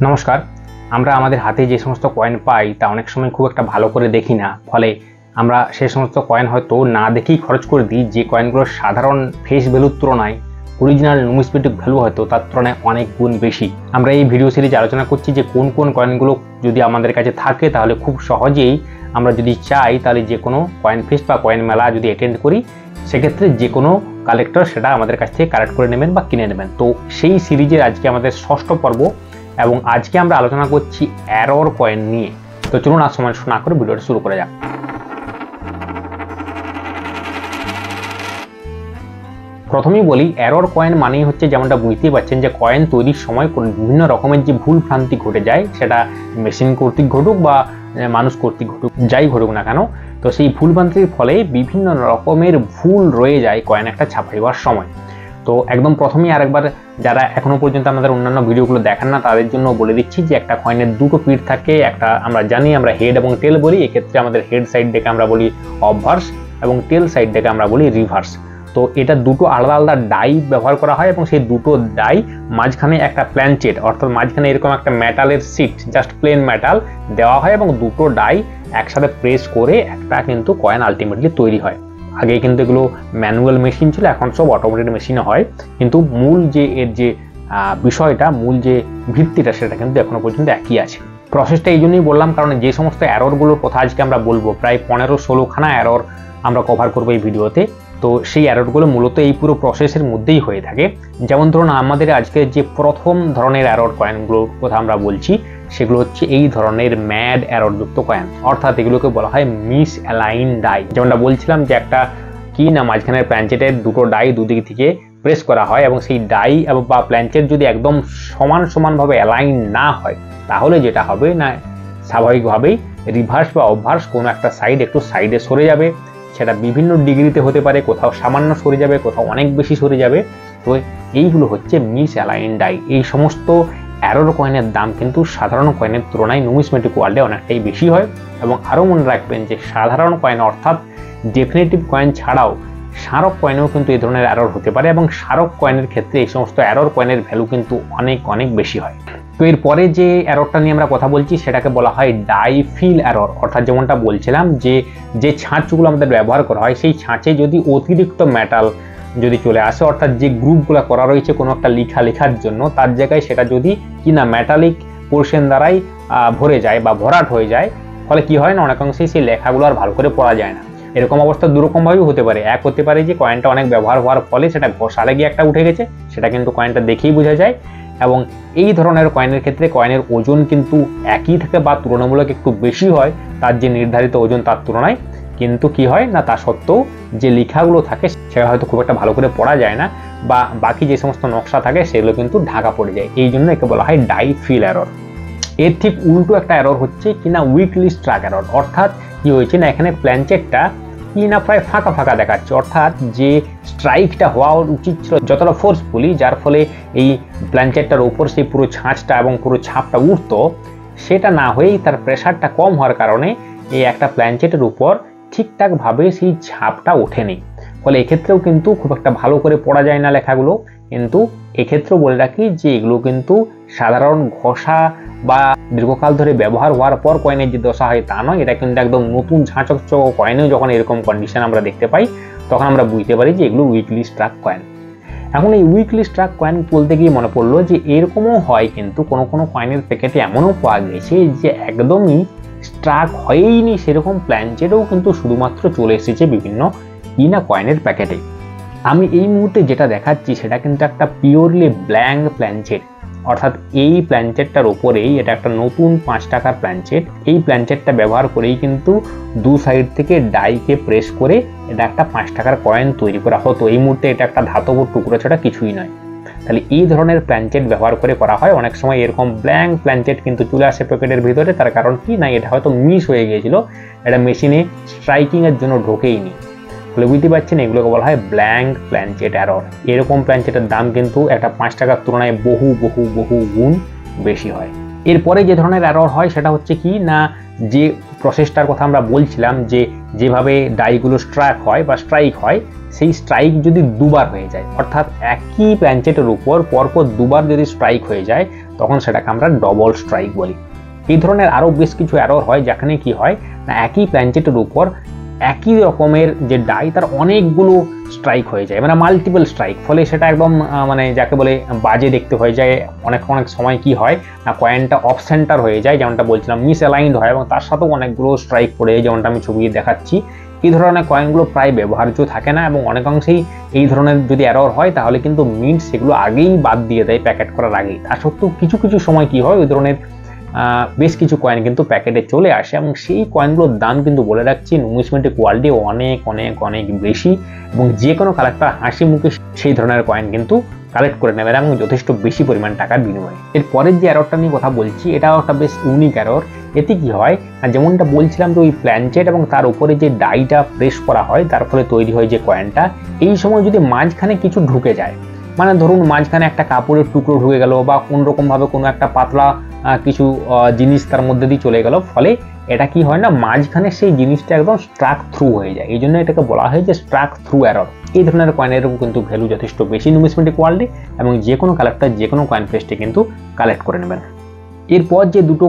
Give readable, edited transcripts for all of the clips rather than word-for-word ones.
নমস্কার। আমরা আমাদের হাতে যে সমস্ত কয়েন পাই তা অনেক সময় খুব একটা ভালো করে দেখি না, ফলে আমরা সেই সমস্ত কয়েন হয়তো না দেখেই খরচ করে দিই, যে কয়েনগুলোর সাধারণ ফেস ভ্যালুর তুলনায় অরিজিনাল নুমিসমেটিক ভ্যালু হয়তো তার তুলনায় অনেক গুণ বেশি। আমরা এই ভিডিও সিরিজে আলোচনা করছি যে কোন কোন কয়েনগুলো যদি আমাদের কাছে থাকে তাহলে খুব সহজেই আমরা যদি চাই তাহলে যে কোনো কয়েন ফেস্ট বা কয়েন মেলা যদি অ্যাটেন্ড করি সেক্ষেত্রে যে কোনো কালেক্টর সেটা আমাদের কাছ থেকে কালেক্ট করে নেবেন বা কিনে নেবেন। তো সেই সিরিজের আজকে আমাদের ষষ্ঠ পর্ব এবং আজকে আমরা আলোচনা করছি এরর কয়েন নিয়ে। তো চলুন আর সময় না করে ভিডিওটা শুরু করা যাক। প্রথমেই বলি, এরর কয়েন মানেই হচ্ছে যেমনটা বুঝতেই পারছেন যে কয়েন তৈরির সময় বিভিন্ন রকমের যে ভুল ভ্রান্তি ঘটে যায়, সেটা মেশিন কর্তৃক ঘটুক বা মানুষ কর্তৃক ঘটুক, যাই ঘটুক না কেন, তো সেই ভুল ভ্রান্তির ফলে বিভিন্ন রকমের ভুল রয়ে যায় কয়েন একটা ছাপাইবার সময়। তো একদম প্রথমেই আরেকবার যারা এখনো পর্যন্ত আমাদের অন্যান্য ভিডিওগুলো দেখেন না তাদের জন্য বলে দিচ্ছি যে একটা কয়েনের দুটো পিঠ থাকে, একটা আমরা জানি আমরা হেড এবং টেল বলি। এক্ষেত্রে আমাদের হেড সাইড ডেকে আমরা বলি অবভার্স এবং টেল সাইড ডেকে আমরা বলি রিভার্স। তো এটা দুটো আলাদা আলাদা ডাই ব্যবহার করা হয় এবং সেই দুটো ডাই মাঝখানে একটা প্ল্যানচেট, অর্থাৎ মাঝখানে এরকম একটা মেটালের সিট, জাস্ট প্লেন মেটাল দেওয়া হয় এবং দুটো ডাই একসাথে প্রেস করে একটা কিন্তু কয়েন আলটিমেটলি তৈরি হয়। আগে কিন্তু এগুলো ম্যানুয়াল মেশিন ছিল, এখন সব অটোমেটেড মেশিনে হয়, কিন্তু মূল যে এর যে বিষয়টা, মূল যে ভিত্তিটা সেটা কিন্তু এখনো পর্যন্ত একই আছে। প্রসেসটা এই জন্যই বললাম কারণ যে সমস্ত এররগুলোর কথা আজকে আমরা বলবো, প্রায় 15-16 খানা এরর আমরা কভার করবো এই ভিডিওতে। তো সেই এররগুলো মূলত এই পুরো প্রসেসের মধ্যেই হয়ে থাকে। যেমন ধরুন আমাদের আজকে যে প্রথম ধরনের এরর কয়েনগুলোর কথা আমরা বলছি সেগুলো হচ্ছে এই ধরনের ম্যাড এরর যুক্ত কয়েন, অর্থাৎ এগুলোকে বলা হয় মিস অ্যালাইন ডাই। যেমনটা বলছিলাম যে একটা কি না মাঝখানের প্ল্যানচেটের দুটো ডাই দুদিক থেকে প্রেস করা হয় এবং সেই ডাই এবং বা প্ল্যানচেট যদি একদম সমানভাবে অ্যালাইন না হয় তাহলে যেটা হবে না, স্বাভাবিকভাবেই রিভার্স বা অবভার্স কোনো একটা সাইড একটু সাইডে সরে যাবে। সেটা বিভিন্ন ডিগ্রিতে হতে পারে, কোথাও সামান্য সরে যাবে, কোথাও অনেক বেশি সরে যাবে। তো এইগুলো হচ্ছে মিস অ্যালাইন ডাই। এই সমস্ত এরর কয়েনের দাম কিন্তু সাধারণ কয়েনের তুলনায় নুমিসমেটিক ওয়ার্ল্ডে অনেকটাই বেশি হয়। এবং আরও মনে রাখবেন যে সাধারণ কয়েন অর্থাৎ ডেফিনেটিভ কয়েন ছাড়াও স্মারক কয়েনেও কিন্তু এই ধরনের এরর হতে পারে এবং স্মারক কয়েনের ক্ষেত্রে এই সমস্ত এরর কয়েনের ভ্যালু কিন্তু অনেক বেশি হয়। তো এরপরে যে এররটা নিয়ে আমরা কথা বলছি সেটাকে বলা হয় ডাই ফিল এরর, অর্থাৎ যেমনটা বলছিলাম যে ছাঁচগুলো আমাদের ব্যবহার করা হয় সেই ছাঁচে যদি অতিরিক্ত মেটাল যদি চলে আসে, অর্থাৎ যে গ্রুপগুলো করা রয়েছে কোনো একটা লেখার জন্য, তার জায়গায় সেটা যদি কিনা মেটালিক পোর্শন দ্বারাই ভরে যায় বা ভরাট হয়ে যায়, ফলে কি হয় না অনেকাংশেই সেই লেখাগুলো আর ভালো করে পড়া যায় না। এরকম অবস্থা দুরকমভাবেই হতে পারে। এক হতে পারে যে কয়েনটা অনেক ব্যবহার হওয়ার ফলে সেটা ঘষালে গিয়ে একটা উঠে গেছে, সেটা কিন্তু কয়েনটা দেখেই বোঝা যায়। এবং এই ধরনের কয়েনের ক্ষেত্রে কয়েনের ওজন কিন্তু একই থাকে বা তুলনামূলক একটু বেশি হয় তার যে নির্ধারিত ওজন তার তুলনায়, কিন্তু কি হয় না তা সত্ত্বেও যে লেখাগুলো থাকে সেটা হয়তো খুব একটা ভালো করে পড়া যায় না বা বাকি যে সমস্ত নকশা থাকে সেগুলো কিন্তু ঢাকা পড়ে যায়। এই জন্য একে বলা হয় ডাই ফিল এরর। এর ঠিক উল্টো একটা এরর হচ্ছে কিনা উইকলি স্ট্রাক এরর, অর্থাৎ কি হয়েছে না এখানে প্ল্যানচেটটা কি না প্রায় ফাঁকা দেখাচ্ছে, অর্থাৎ যে স্ট্রাইকটা হওয়া উচিত ছিল যতটা ফোর্সফুলি, যার ফলে এই প্ল্যানচেটটার উপর সেই পুরো ছাঁচটা এবং পুরো ছাপটা উঠতো, সেটা না হয়েই তার প্রেশারটা কম হওয়ার কারণে এই একটা প্ল্যানচেটের উপর ঠিকঠাকভাবে সেই ছাপটা ওঠেনি। ফলে এক্ষেত্রেও কিন্তু খুব একটা ভালো করে পড়া যায় না লেখাগুলো। কিন্তু এক্ষেত্রেও বলে রাখি যে এগুলো কিন্তু সাধারণ ঘষা বা দীর্ঘকাল ধরে ব্যবহার হওয়ার পর কয়েনের যে দশা হয় তা নয়, এটা কিন্তু একদম নতুন ঝাঁচকচক কয়েনেও যখন এরকম কন্ডিশন আমরা দেখতে পাই তখন আমরা বুঝতে পারি যে এগুলো উইকলি স্ট্রাক কয়েন। এখন এই উইকলি স্ট্রাক কয়েন বলতে গিয়ে মনে পড়লো যে এরকমও হয় কিন্তু কোনো কয়েনের প্যাকেটে এমনও পাওয়া গেছে যে একদমই স্ট্রাক হয়ইনি সেরকম প্ল্যানচেটও কিন্তু শুধুমাত্র চলে এসেছে বিভিন্ন কিনা কয়েনের প্যাকেটে। আমি এই মুহূর্তে যেটা দেখাচ্ছি সেটা কিন্তু একটা পিওরলি ব্ল্যাঙ্ক প্ল্যানচেট, অর্থাৎ এই প্ল্যানচেটটার ওপরেই এটা একটা নতুন 5 টাকার প্ল্যানচেট। এই প্ল্যানচেটটা ব্যবহার করেই কিন্তু দু সাইড থেকে ডাইকে প্রেস করে এটা একটা 5 টাকার কয়েন তৈরি করা হতো। এই মুহূর্তে এটা একটা ধাতব টুকরো ছাড়া কিছুই নয়। তাহলে এই ধরনের প্ল্যানচেট ব্যবহার করে করা হয়। অনেক সময় এরকম ব্ল্যাঙ্ক প্ল্যানচেট কিন্তু চলে আসে প্যাকেটের ভিতরে, তার কারণ কি না এটা হয়তো মিস হয়ে গিয়েছিল, এটা মেশিনে স্ট্রাইকিং এর জন্য ঢোকেইনি। ফলে বুঝতে পারছেন এগুলোকে বলা হয় ব্ল্যাঙ্ক প্ল্যানচেট এরর। এরকম প্ল্যানচেটের দাম কিন্তু একটা 5 টাকার তুলনায় বহু গুণ বেশি হয়। এরপরে যে ধরনের এরর হয় সেটা হচ্ছে কি না যে প্রসেসটার কথা আমরা বলছিলাম যে যেভাবে ডাইগুলো স্ট্রাইক হয় সেই স্ট্রাইক যদি দুবার হয়ে যায়, অর্থাৎ একই প্ল্যানচেটের উপর পরপর দুবার যদি স্ট্রাইক হয়ে যায় তখন সেটাকে আমরা ডবল স্ট্রাইক বলি। এই ধরনের আরও বেশ কিছু এরর হয়, যেখানে কি হয় না একই প্ল্যানচেটের উপর একই রকমের যে ডাই তার অনেকগুলো স্ট্রাইক হয়ে যায়, মানে মাল্টিপল স্ট্রাইক, ফলে সেটা একদম মানে যাকে বলে বাজে দেখতে হয়ে যায়। অনেক সময় কি হয় না কয়েনটা অফ সেন্টার হয়ে যায়, যেমনটা বলছিলাম মিস অ্যালাইন্ড হয়, এবং তার সাথেও অনেকগুলো স্ট্রাইক পড়ে যায়, যেমনটা আমি ছবি দেখাচ্ছি। এই ধরনের কয়েনগুলো প্রায় ব্যবহার্য থাকে না, এবং অনেকাংশেই এই ধরনের যদি এরর হয় তাহলে কিন্তু মিন্ট সেগুলো আগেই বাদ দিয়ে দেয় প্যাকেট করার আগেই। তা সত্ত্বেও কিছু কিছু সময় কি হয় ওই ধরনের বেশ কিছু কয়েন কিন্তু প্যাকেটে চলে আসে, এবং সেই কয়েনগুলোর দাম কিন্তু বলে রাখছি নুমিসমেটিক ওয়ার্ল্ডে অনেক অনেক অনেক বেশি, এবং যে কোনো কালেক্টর হাসি মুখে সেই ধরনের কয়েন কিন্তু কালেক্ট করে নেবেন, এবং যথেষ্ট বেশি পরিমাণ টাকার বিনিময়ে। এর পরের যে এররটা নিয়ে কথা বলছি এটাও একটা বেশ ইউনিক এরর। এতে কি হয় যেমনটা বলছিলাম যে ওই প্ল্যানচেট এবং তার উপরে যে ডাইটা প্রেস করা হয় তার ফলে তৈরি হয় যে কয়েনটা, এই সময় যদি মাঝখানে কিছু ঢুকে যায়, মানে ধরুন মাঝখানে একটা কাপড়ের টুকরো ঢুকে গেল বা কোনোরকমভাবে কোনো একটা পাতলা কিছু জিনিস তার মধ্যে দিয়ে চলে গেল, ফলে এটা কি হয় না মাঝখানে সেই জিনিসটা একদম স্ট্রাক থ্রু হয়ে যায়। এই জন্য এটাকে বলা হয় যে স্ট্রাক থ্রু এরর। এই ধরনের কয়েনেরও কিন্তু ভ্যালু যথেষ্ট বেশি নুমিসমেটিক ওয়ার্ল্ডে, এবং যে কোনো কালেক্টর যে কোনো কয়েন পেস্টে কিন্তু কালেক্ট করে নেবেন। এরপর যে দুটো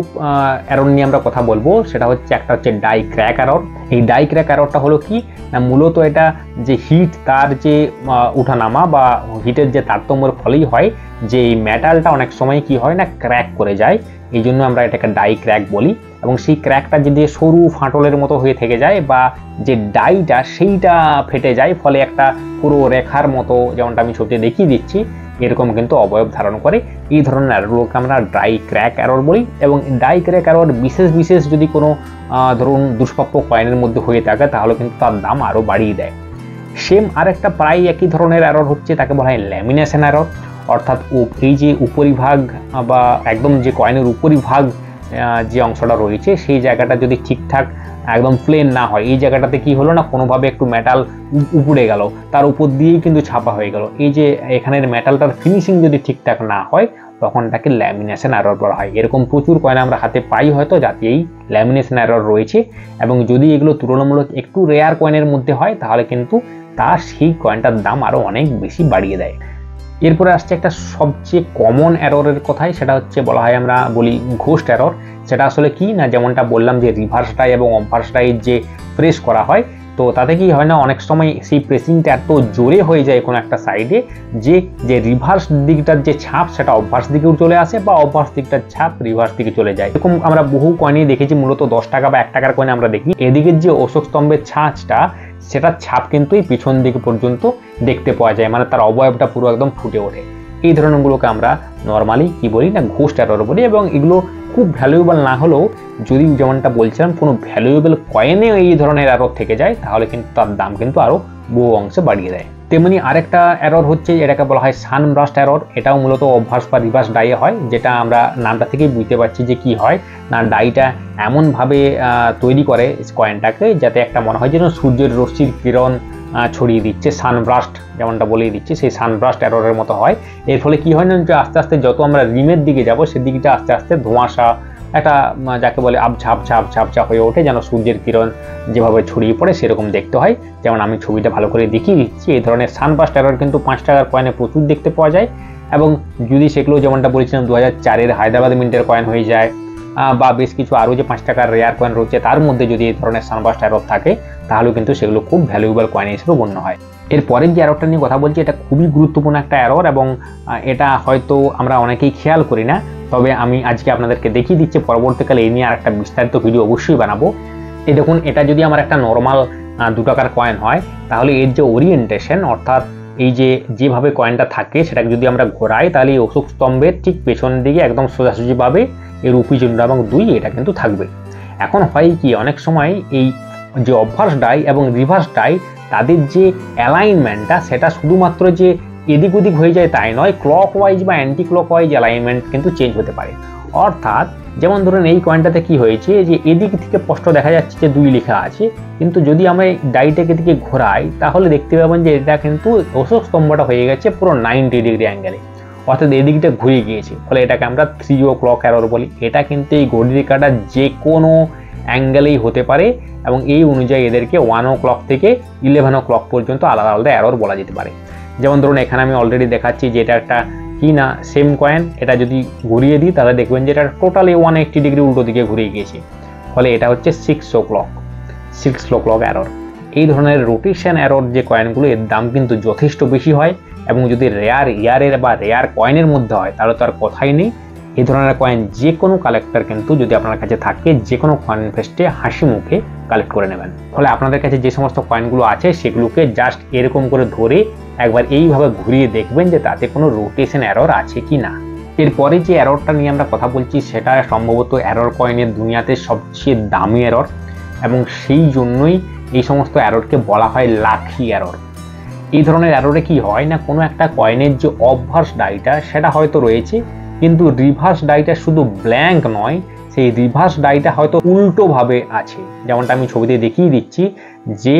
এরর নিয়ে আমরা কথা বলবো সেটা হচ্ছে একটা হচ্ছে ডাই ক্র্যাক এরর। এই ডাই ক্র্যাক এররটা হলো কি না মূলত এটা যে হিট তার যে উঠানামা বা হিটের যে তারতম্যের ফলেই হয় যে এই মেটালটা অনেক সময় কি হয় না ক্র্যাক করে যায়, এই জন্য আমরা এটাকে ডাই ক্র্যাক বলি। এবং সেই ক্র্যাকটা যদি সরু ফাটলের মতো হয়ে থেকে যায় বা যে ডাইটা সেইটা ফেটে যায়, ফলে একটা পুরো রেখার মতো যেমনটা আমি ছবিতে দেখিয়ে দিচ্ছি এরকম কিন্তু অবয়ব ধারণ করে। এই ধরনের এররগুলোকে আমরা ডাই ক্র্যাক এরর বলি। এবং ডাই ক্র্যাক এরর বিশেষ যদি কোনো ধরুন দুষ্প্রাপ্য কয়েনের মধ্যে হয়ে থাকে তাহলে কিন্তু তার দাম আরও বাড়িয়ে দেয়। সেম আরেকটা প্রায় একই ধরনের এরর হচ্ছে তাকে বলা হয় ল্যামিনেশন এরর, অর্থাৎ এই যে উপরিভাগ বা একদম যে কয়েনের উপরিভাগ যে অংশটা রয়েছে সেই জায়গাটা যদি ঠিকঠাক একদম প্লেন না হয়, এই জায়গাটাতে কি হলো না কোনোভাবে একটু মেটাল উপড়ে গেল, তার উপর দিয়েই কিন্তু ছাপা হয়ে গেল, এই যে এখানের মেটালটার ফিনিশিং যদি ঠিকঠাক না হয় তখন তাকে ল্যামিনেশন এরর বলা হয়। এরকম প্রচুর কয়েন আমরা হাতে পাই হয়তো যাতে এই ল্যামিনেশন এরর রয়েছে, এবং যদি এগুলো তুলনামূলক একটু রেয়ার কয়েনের মধ্যে হয় তাহলে কিন্তু তার সেই কয়েনটার দাম আরও অনেক বেশি বাড়িয়ে দেয়। এরপরে আসছে একটা সবচেয়ে কমন এররের কথাই, সেটা হচ্ছে বলা হয় আমরা বলি ঘোস্ট এরর। সেটা আসলে কি না যেমনটা বললাম যে রিভার্স ডাই এবং অবভার্স ডাই যে প্রেস করা হয়, তো তাতে কি হয় না অনেক সময় সেই প্রেসিংটা এত জোরে হয়ে যায় কোনো একটা সাইডে যে রিভার্স দিকটার যে ছাপ সেটা অবভার্স দিকেও চলে আসে বা অবভার্স দিকটার ছাপ রিভার্স দিকে চলে যায়। এরকম আমরা বহু কয়েনে দেখেছি, মূলত 10 টাকা বা 1 টাকার কয়েনে আমরা দেখি এদিকের যে অশোক স্তম্ভের ছাঁচটা সেটার ছাপ কিন্তু এই পিছন দিকে পর্যন্ত দেখতে পাওয়া যায়, মানে তার অবয়বটা পুরো একদম ফুটে ওঠে। এই ধরনেরগুলোকে আমরা নর্মালি কি বলি না ঘোস্ট এরর বলি। এবং এগুলো খুব ভ্যালুয়েবল না হলেও যদি যেমনটা বলছিলাম কোনো ভ্যালুয়েবল কয়েনে এই ধরনের এরর থেকে যায় তাহলে কিন্তু তার দাম কিন্তু আরও বহু অংশে বাড়িয়ে দেয়। তেমনি আরেকটা এরর হচ্ছে এটাকে বলা হয় সানব্রাস্ট এরর। এটাও মূলত অবভার্স বা রিভার্স ডাইয়ে হয়, যেটা আমরা নামটা থেকেই বুঝতে পারছি যে কি হয় না ডাইটা এমনভাবে তৈরি করে কয়েনটাকে যাতে একটা মনে হয় যেন সূর্যের রশ্মির কিরণ ছড়িয়ে দিচ্ছে, সানব্রাস্ট যেমনটা বলেই দিচ্ছে সেই সানব্রাস্ট এররের মতো হয়। এর ফলে কি হয় না যে আস্তে আস্তে যত আমরা রিমের দিকে যাব সেদিকটা আস্তে আস্তে ধোঁয়াশা একটা যাকে বলে আবঝাপঝা হয়ে ওঠে, যেন সূর্যের কিরণ যেভাবে ছড়িয়ে পড়ে সেরকম দেখতে হয়। যেমন আমি ছবিটা ভালো করে দেখিয়ে দিচ্ছি, এই ধরনের সানব্রাস্ট এরর কিন্তু 5 টাকার কয়েনে প্রচুর দেখতে পাওয়া যায়। এবং যদি সেগুলো যেমনটা বলেছিলাম 2004-এর হায়দ্রাবাদ মিন্টের কয়েন হয়ে যায় বা বেশ কিছু আরও যে 5 টাকার রেয়ার কয়েন রয়েছে তার মধ্যে যদি এই ধরনের সানব্রাস্ট এরর থাকে তাহলেও কিন্তু সেগুলো খুব ভ্যালুয়েবল কয়েন হিসেবে গণ্য হয়। এরপরের যে এররটা নিয়ে কথা বলছি এটা খুবই গুরুত্বপূর্ণ একটা এরর, এবং এটা হয়তো আমরা অনেকেই খেয়াল করি না, তবে আমি আজকে আপনাদেরকে দেখিয়ে দিচ্ছি। পরবর্তীকালে এই নিয়ে আর একটা বিস্তারিত ভিডিও অবশ্যই বানাবো। এই দেখুন এটা যদি আমার একটা নর্মাল 2 টাকার কয়েন হয় তাহলে এর যে ওরিয়েন্টেশন অর্থাৎ এই যেভাবে কয়েনটা থাকে সেটাকে যদি আমরা ঘোরাই তাহলে এই অশোক স্তম্ভের ঠিক পেছন দিকে একদম সোজাসুজিভাবে এর রূপিচিহ্ন এবং 2 এটা কিন্তু থাকবে। এখন হয় কি অনেক সময় এই যে অবভার্স ডাই এবং রিভার্স ডাই তাদের যে অ্যালাইনমেন্টটা সেটা শুধুমাত্র যে এদিক ওদিক হয়ে যায় তাই নয়, ক্লকওয়াইজ বা অ্যান্টি ক্লকওয়াইজ অ্যালাইনমেন্ট কিন্তু চেঞ্জ হতে পারে। অর্থাৎ যেমন ধরুন এই কয়েনটাতে কি হয়েছে যে এদিক থেকে স্পষ্ট দেখা যাচ্ছে যে 2 লেখা আছে, কিন্তু যদি আমরা ডাইটাকে দিকে ঘোরাই তাহলে দেখতে পাবেন যে এটা কিন্তু অশোক স্তম্ভটা হয়ে গেছে পুরো 90 ডিগ্রি অ্যাঙ্গেলে, অর্থাৎ এদিকটা ঘুরে গিয়েছে, ফলে এটাকে আমরা 3 o'clock এরর বলি। এটা কিন্তু এই ঘড়ির কাঁটা যে কোনো অ্যাঙ্গেলেই হতে পারে এবং এই অনুযায়ী এদেরকে 1 o'clock থেকে 11 o'clock পর্যন্ত আলাদা আলাদা এরর বলা যেতে পারে। যেমন ধরুন এখানে আমি অলরেডি দেখাচ্ছি যে এটা একটা কি না সেম কয়েন, এটা যদি ঘুরিয়ে দিই তাহলে দেখবেন যে এটা টোটালি 180 ডিগ্রি উল্টো দিকে ঘুরিয়ে গিয়েছে, ফলে এটা হচ্ছে 6 o'clock এরর। এই ধরনের রোটেশন এরর যে কয়েনগুলো, এর দাম কিন্তু যথেষ্ট বেশি হয়, এবং যদি রেয়ার ইয়ারের বা রেয়ার কয়েনের মধ্যে হয় তাহলে তো আর কথাই নেই। এই ধরনের কয়েন যে কোনো কালেক্টর কিন্তু যদি আপনার কাছে থাকে, যে কোনো কয়েন ফেস্টে হাসি মুখে কালেক্ট করে নেবেন। ফলে আপনাদের কাছে যে সমস্ত কয়েনগুলো আছে সেগুলোকে জাস্ট এরকম করে ধরে একবার এইভাবে ঘুরিয়ে দেখবেন যে তাতে কোনো রোটেশন এরর আছে কি না। এরপরে যে এররটা নিয়ে আমরা কথা বলছি সেটা সম্ভবত এরর কয়েনের দুনিয়াতে সবচেয়ে দামি এরর, এবং সেই জন্যই এই সমস্ত এররকে বলা হয় লাকি এরর। এই ধরনের এররে কি হয় না, কোনো একটা কয়েনের যে অবভার্স ডাইটা সেটা হয়তো রয়েছে, কিন্তু রিভার্স ডাইটা শুধু ব্ল্যাঙ্ক নয়, সেই রিভার্স ডাইটা হয়তো উল্টোভাবে আছে। যেমনটা আমি ছবিতে দেখিয়ে দিচ্ছি যে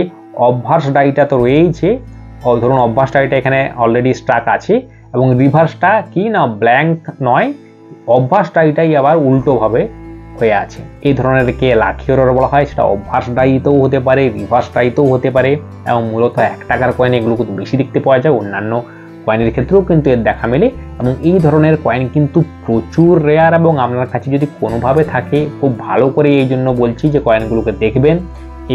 অবভার্স ডাইটা তো রয়েছে, ধরুন অবভার্স ডাইটা এখানে অলরেডি স্ট্রাক আছে, এবং রিভার্সটা কি না ব্ল্যাঙ্ক নয়, অবভার্স ডাইটাই আবার উল্টোভাবে হয়ে আছে। এই ধরনের কে লাকি এরর বলা হয়। সেটা অবভার্স ডাইতেও হতে পারে, রিভার্স ডাইতেও হতে পারে, এবং মূলত 1 টাকার কয়েন এগুলো কিন্তু বেশি দেখতে পাওয়া যায়, অন্যান্য কয়েনের ক্ষেত্রেও কিন্তু এর দেখা মেলে। এবং এই ধরনের কয়েন কিন্তু প্রচুর রেয়ার, এবং আপনার কাছে যদি কোনোভাবে থাকে, খুব ভালো করে এই জন্য বলছি যে কয়েনগুলোকে দেখবেন।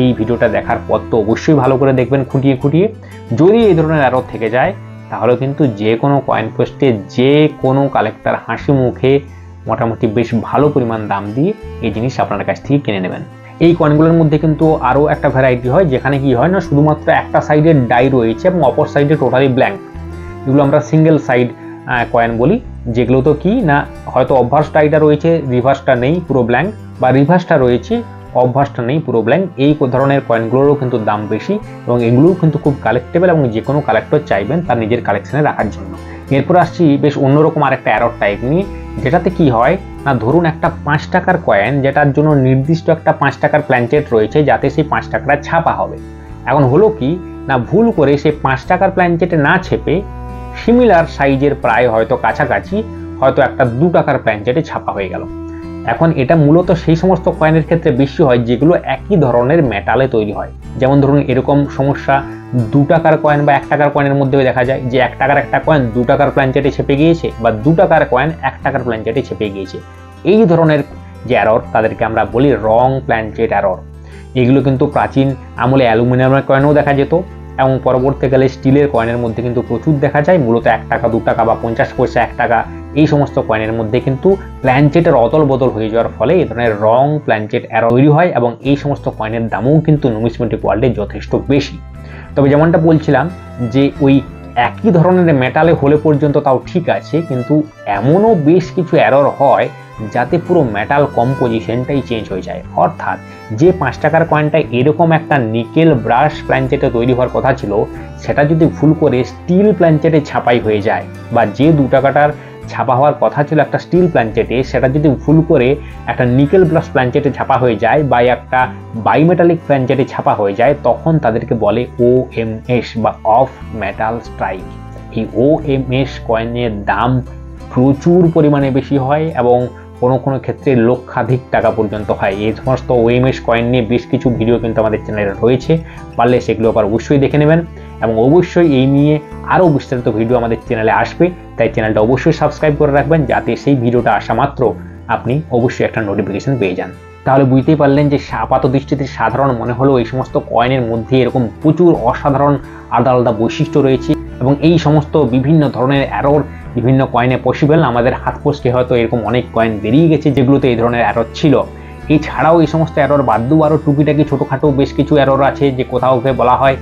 এই ভিডিওটা দেখার পর তো অবশ্যই ভালো করে দেখবেন খুঁটিয়ে খুঁটিয়ে। যদি এই ধরনের এরর থেকে যায় তাহলে কিন্তু যে কোনো কয়েন পোস্টে যে কোনো কালেক্টর হাসি মুখে মোটামুটি বেশ ভালো পরিমাণ দাম দিয়ে এই জিনিস আপনার কাছ থেকে কিনে নেবেন। এই কয়েনগুলোর মধ্যে কিন্তু আরও একটা ভ্যারাইটি হয়, যেখানে কি হয় না, শুধুমাত্র একটা সাইডের ডাই রয়েছে এবং অপর সাইডে টোটালি ব্ল্যাঙ্ক। এগুলো আমরা সিঙ্গেল সাইড কয়েন বলি, যেগুলো তো কি না হয়তো অবভার্স ডাইটা রয়েছে, রিভার্সটা নেই, পুরো ব্ল্যাঙ্ক, বা রিভার্সটা রয়েছে, অবভার্সটা নেই, পুরো ব্ল্যাঙ্ক। এই ধরনের কয়েনগুলোরও কিন্তু দাম বেশি, এবং এগুলোও কিন্তু খুব কালেক্টেবল, এবং যে কোনো কালেক্টর চাইবেন তার নিজের কালেকশনে রাখার জন্য। এরপর আসছি বেশ অন্যরকম আরেকটা এরর টাইপ নিয়ে, যেটাতে কি হয় না, ধরুন একটা 5 টাকার কয়েন, যেটার জন্য নির্দিষ্ট একটা 5 টাকার প্ল্যানচেট রয়েছে যাতে সেই 5 টাকাটা ছাপা হবে। এখন হলো কি না, ভুল করে সেই 5 টাকার প্ল্যানচেটে না ছেপে সিমিলার সাইজের প্রায় হয়তো কাছাকাছি হয়তো একটা 2 টাকার প্ল্যানচেটে ছাপা হয়ে গেল। এখন এটা মূলত সেই সমস্ত কয়েনের ক্ষেত্রে বেশি হয় যেগুলো একই ধরনের মেটালে তৈরি হয়। যেমন ধরুন এরকম সমস্যা 2 টাকার কয়েন বা 1 টাকার কয়েনের মধ্যেও দেখা যায়, যে 1 টাকার একটা কয়েন 2 টাকার প্ল্যানচেটে ছেপে গিয়েছে, বা 2 টাকার কয়েন 1 টাকার প্ল্যানচেটে ছেপে গিয়েছে। এই ধরনের যে এরর তাদেরকে আমরা বলি রং প্ল্যানচেট এরর। এগুলো কিন্তু প্রাচীন আমলে অ্যালুমিনিয়ামের কয়েনেও দেখা যেত, এবং পরবর্তীকালে স্টিলের কয়েনের মধ্যে কিন্তু প্রচুর দেখা যায়। মূলত 1 টাকা 2 টাকা বা 50 পয়সা 1 টাকা এই সমস্ত কয়েনের মধ্যে কিন্তু প্ল্যানচেটের অদল বদল হয়ে যাওয়ার ফলে এই ধরনের রং প্ল্যানচেট এরর তৈরি হয়, এবং এই সমস্ত কয়েনের দামও কিন্তু নুমিসমেটিক ওয়ার্ল্ডে যথেষ্ট বেশি। তবে যেমনটা বলছিলাম যে ওই একই ধরনের মেটালে হলে পর্যন্ত তাও ঠিক আছে, কিন্তু এমনও বেশ কিছু এরর হয় যাতে পুরো মেটাল কম্পোজিশনটাই চেঞ্জ হয়ে যায়। অর্থাৎ যে 5 টাকার কয়েনটা এরকম একটা নিকেল ব্রাশ প্ল্যানচেটে তৈরি হওয়ার কথা ছিল, সেটা যদি ভুল করে স্টিল প্ল্যানচেটে ছাপাই হয়ে যায়, বা যে 2 টাকাটার ছাপা হওয়ার কথা ছিল একটা স্টিল প্ল্যানচেটে, সেটা যদি ভুল করে একটা নিকেল ব্রাশ প্ল্যানচেটে ছাপা হয়ে যায়, বা একটা বাইমেটালিক প্ল্যানচেটে ছাপা হয়ে যায়, তখন তাদেরকে বলে OMS বা অফ মেটাল স্ট্রাইক। এই OMS কয়েনের দাম প্রচুর পরিমাণে বেশি হয়, এবং কোনো কোনো ক্ষেত্রে লক্ষাধিক টাকা পর্যন্ত হয়। এই সমস্ত OMS কয়েন নিয়ে বেশ কিছু ভিডিও কিন্তু আমাদের চ্যানেলে রয়েছে, পারলে সেগুলো আবার অবশ্যই দেখে নেবেন। এবং অবশ্যই এই নিয়ে আরও বিস্তারিত ভিডিও আমাদের চ্যানেলে আসবে, তাই চ্যানেলটা অবশ্যই সাবস্ক্রাইব করে রাখবেন, যাতে সেই ভিডিওটা আসা মাত্র আপনি অবশ্যই একটা নোটিফিকেশন পেয়ে যান। তাহলে বুঝতেই পারলেন যে আপাত দৃষ্টিতে সাধারণ মনে হলেও এই সমস্ত কয়েনের মধ্যে এরকম প্রচুর অসাধারণ আলাদা আলাদা বৈশিষ্ট্য রয়েছে, এবং এই সমস্ত বিভিন্ন ধরনের এরর বিভিন্ন কয়েনে পসিবল। আমাদের হাত পোস্টে হয়তো এরকম অনেক কয়েন বেরিয়ে গেছে যেগুলোতে এই ধরনের এরর ছিল। এছাড়াও এই সমস্ত এরর বাদ দিয়েও আরও টুকিটাকি ছোটোখাটো বেশ কিছু এরর আছে, যে কোথাও বলা হয়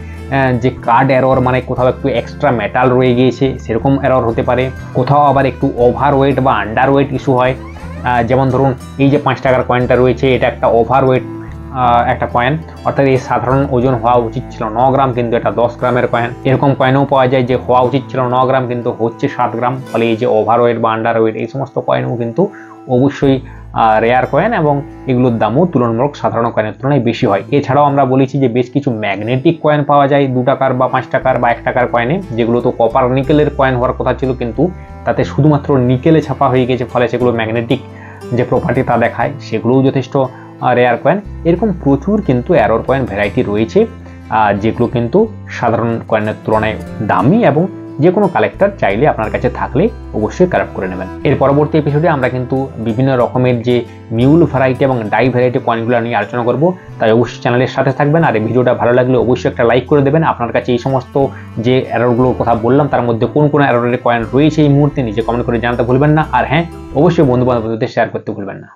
যে কার্ড এরর, মানে কোথাও একটু এক্সট্রা মেটাল রয়ে গিয়েছে, সেরকম এরর হতে পারে। কোথাও আবার একটু ওভারওয়েট বা আন্ডারওয়েট ইস্যু হয়। যেমন ধরুন এই যে 5 টাকার কয়েনটা রয়েছে, এটা একটা ওভারওয়েট একটা কয়েন, অর্থাৎ এই সাধারণ ওজন হওয়া উচিত ছিল 9 গ্রাম, কিন্তু এটা 10 গ্রামের কয়েন। এরকম কয়েনও পাওয়া যায় যে হওয়া উচিত ছিল 9 গ্রাম কিন্তু হচ্ছে 7 গ্রাম। ফলে এই যে ওভারওয়েট বা আন্ডারওয়েট এই সমস্ত কয়েনও কিন্তু অবশ্যই রেয়ার কয়েন, এবং এগুলোর দামও তুলনামূলক সাধারণ কয়েনের তুলনায় বেশি হয়। এছাড়াও আমরা বলেছি যে বেশ কিছু ম্যাগনেটিক কয়েন পাওয়া যায় 2 টাকার বা 5 টাকার বা 1 টাকার কয়েনে, যেগুলো তো কপার নিকেলের কয়েন হওয়ার কথা ছিল, কিন্তু তাতে শুধুমাত্র নিকেলে ছাপা হয়ে গেছে, ফলে সেগুলো ম্যাগনেটিক যে প্রপার্টি তা দেখায়, সেগুলোও যথেষ্ট রেয়ার কয়েন। এরকম প্রচুর কিন্তু এরর কয়েন ভ্যারাইটি রয়েছে, যেগুলো কিন্তু সাধারণ কয়েনের তুলনায় দামি, এবং যে কোনো কালেক্টর চাইলে আপনার কাছে থাকলে অবশ্যই কালেক্ট করে নেবেন। এর পরবর্তী এপিসোডে আমরা কিন্তু বিভিন্ন রকমের যে মিউল ভ্যারাইটি এবং ডাই ভ্যারাইটি কয়েনগুলো নিয়ে আলোচনা করব, তাই অবশ্যই চ্যানেলের সাথে থাকবেন। আর এই ভিডিওটা ভালো লাগলে অবশ্যই একটা লাইক করে দেবেন। আপনার কাছে এই সমস্ত যে এররগুলোর কথা বললাম তার মধ্যে কোন কোন এররের কয়েন রয়েছে এই মুহূর্তে নিজে কমেন্ট করে জানাতে ভুলবেন না। আর হ্যাঁ, অবশ্যই বন্ধু বান্ধবদের শেয়ার করতে ভুলবেন না।